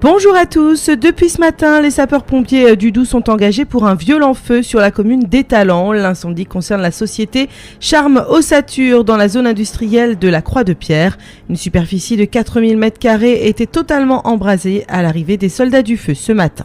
Bonjour à tous. Depuis ce matin, les sapeurs-pompiers du Doubs sont engagés pour un violent feu sur la commune d'Étalans. L'incendie concerne la société Charme Ossature dans la zone industrielle de la Croix-de-Pierre. Une superficie de 4000 m² était totalement embrasée à l'arrivée des soldats du feu ce matin.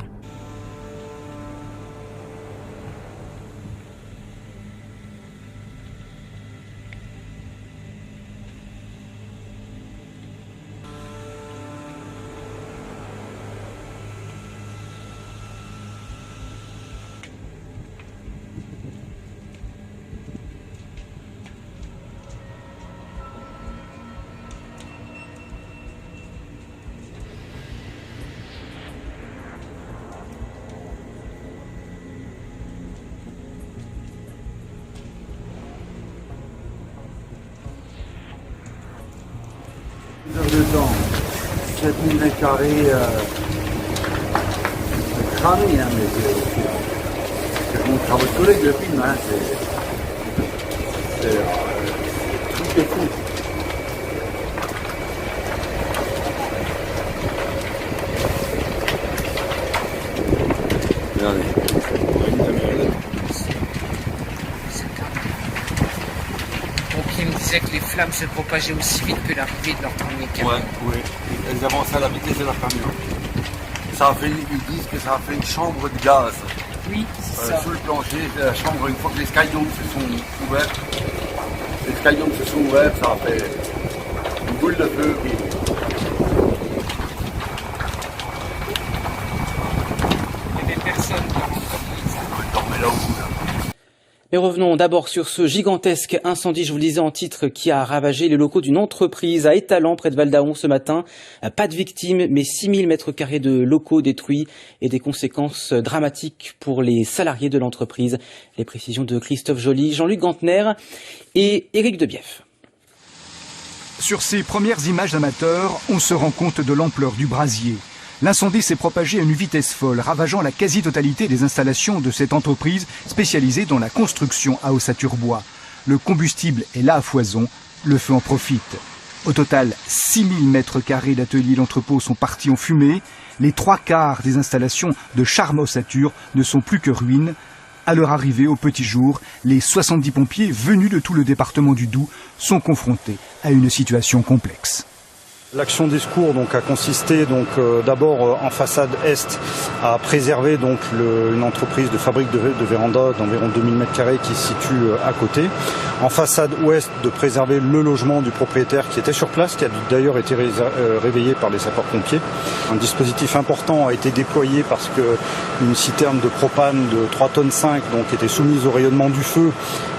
De temps, 7000 m², cramé, hein, mais c'est mon travail de collègue, le film, hein, tout est fou. Regardez. Ils me disaient que les flammes se propageaient aussi vite que l'arrivée de leur premier camion. Oui, elles avançaient à la vitesse de leur camion. Ils disent que ça a fait une chambre de gaz. Oui, c'est ça. Sous le plancher, la chambre, une fois que les skydomes se sont ouverts, ça a fait une boule de feu. Il y avait personne dans l'entreprise. Ils dormaient là au bout. Et revenons d'abord sur ce gigantesque incendie, je vous le disais en titre, qui a ravagé les locaux d'une entreprise à Étalans, près de Val-d'Aon ce matin. Pas de victimes, mais 6000 m² de locaux détruits et des conséquences dramatiques pour les salariés de l'entreprise. Les précisions de Christophe Joly, Jean-Luc Gantner et Éric Debief. Sur ces premières images amateurs, on se rend compte de l'ampleur du brasier. L'incendie s'est propagé à une vitesse folle, ravageant la quasi-totalité des installations de cette entreprise spécialisée dans la construction à Ossature-Bois. Le combustible est là à foison, le feu en profite. Au total, 6000 m² d'ateliers d'entrepôt sont partis en fumée. Les 3/4 des installations de Charme Ossature ne sont plus que ruines. À leur arrivée au petit jour, les 70 pompiers venus de tout le département du Doubs sont confrontés à une situation complexe. L'action des secours a consisté d'abord en façade est à préserver une entreprise de fabrique de vérandas d'environ 2000 m² qui se situe à côté. En façade ouest, de préserver le logement du propriétaire qui était sur place, qui a d'ailleurs été réveillé par les sapeurs-pompiers. Un dispositif important a été déployé parce qu'une citerne de propane de 3,5 tonnes était soumise au rayonnement du feu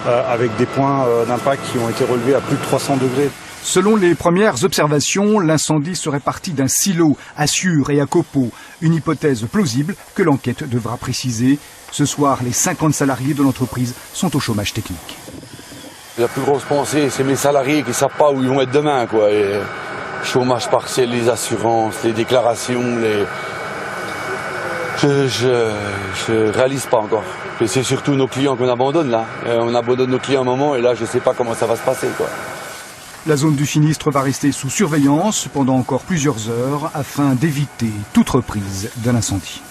avec des points d'impact qui ont été relevés à plus de 300 degrés. Selon les premières observations, l'incendie serait parti d'un silo à Sure et à Copeaux, une hypothèse plausible que l'enquête devra préciser. Ce soir, les 50 salariés de l'entreprise sont au chômage technique. La plus grosse pensée, c'est mes salariés qui ne savent pas où ils vont être demain, quoi. Et chômage partiel, les assurances, les déclarations, Je réalise pas encore. Et c'est surtout nos clients qu'on abandonne là. On abandonne nos clients un moment et là, je ne sais pas comment ça va se passer, quoi. La zone du sinistre va rester sous surveillance pendant encore plusieurs heures afin d'éviter toute reprise d'un incendie.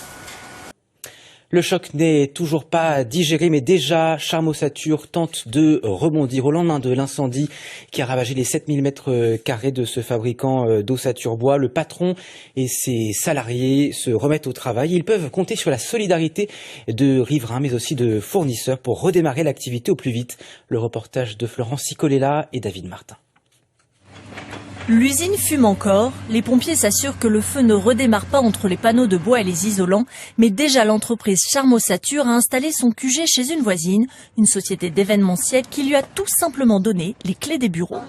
Le choc n'est toujours pas digéré, mais déjà, Charme Ossature tente de rebondir au lendemain de l'incendie qui a ravagé les 7000 m² de ce fabricant d'Ossature-Bois. Le patron et ses salariés se remettent au travail. Ils peuvent compter sur la solidarité de riverains, mais aussi de fournisseurs pour redémarrer l'activité au plus vite. Le reportage de Florence Sicolella et David Martin. L'usine fume encore. Les pompiers s'assurent que le feu ne redémarre pas entre les panneaux de bois et les isolants. Mais déjà, l'entreprise Charme Ossature a installé son QG chez une voisine, une société d'événementiel qui lui a tout simplement donné les clés des bureaux.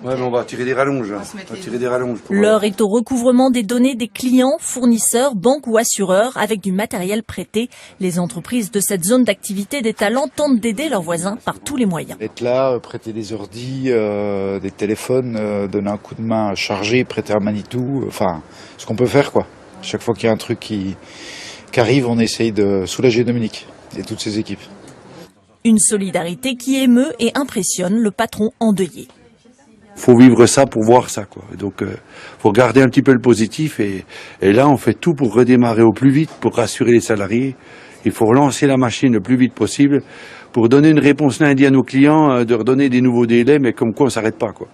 Ouais, mais on va tirer des rallonges. L'heure est au recouvrement des données des clients, fournisseurs, banques ou assureurs avec du matériel prêté. Les entreprises de cette zone d'activité d'Étalans tentent d'aider leurs voisins par tous les moyens. Être là, prêter des ordis, des téléphones, donner un coup de main à charger, prêter un Manitou, enfin, ce qu'on peut faire, quoi. Chaque fois qu'il y a un truc qui arrive, on essaye de soulager Dominique et toutes ses équipes. Une solidarité qui émeut et impressionne le patron endeuillé. faut vivre ça pour voir ça, quoi. Donc, faut garder un petit peu le positif et là, on fait tout pour redémarrer au plus vite, pour rassurer les salariés. Il faut relancer la machine le plus vite possible pour donner une réponse lundi à nos clients, de redonner des nouveaux délais, mais comme quoi on s'arrête pas, quoi.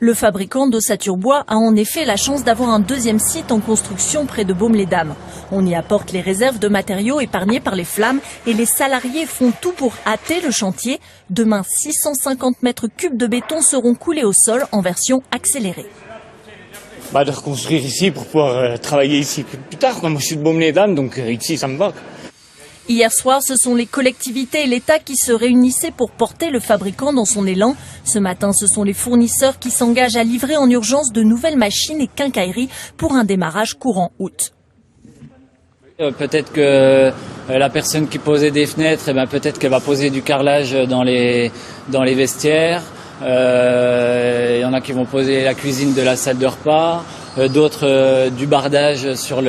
Le fabricant d'ossature bois a en effet la chance d'avoir un deuxième site en construction près de Baume-les-Dames. On y apporte les réserves de matériaux épargnés par les flammes et les salariés font tout pour hâter le chantier. Demain, 650 mètres cubes de béton seront coulés au sol en version accélérée. De reconstruire ici pour pouvoir travailler ici plus tard. Moi, je suis de Baume-les-Dames, donc ici, ça me va. Hier soir, ce sont les collectivités et l'État qui se réunissaient pour porter le fabricant dans son élan. Ce matin, ce sont les fournisseurs qui s'engagent à livrer en urgence de nouvelles machines et quincailleries pour un démarrage courant août. Peut-être que la personne qui posait des fenêtres, peut-être qu'elle va poser du carrelage dans les vestiaires. Il y en a qui vont poser la cuisine de la salle de repas, d'autres du bardage sur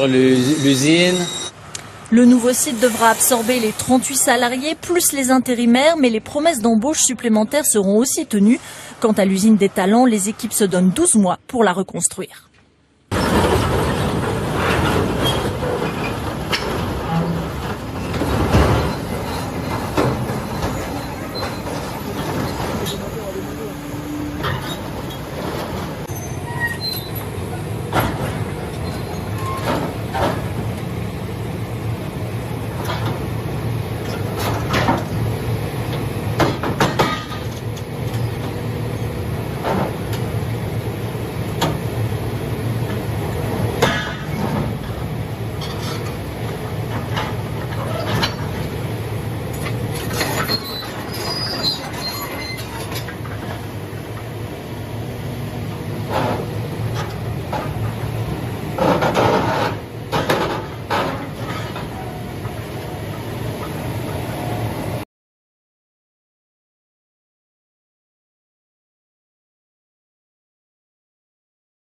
l'usine. Le nouveau site devra absorber les 38 salariés plus les intérimaires, mais les promesses d'embauche supplémentaires seront aussi tenues. Quant à l'usine des Talents, les équipes se donnent 12 mois pour la reconstruire.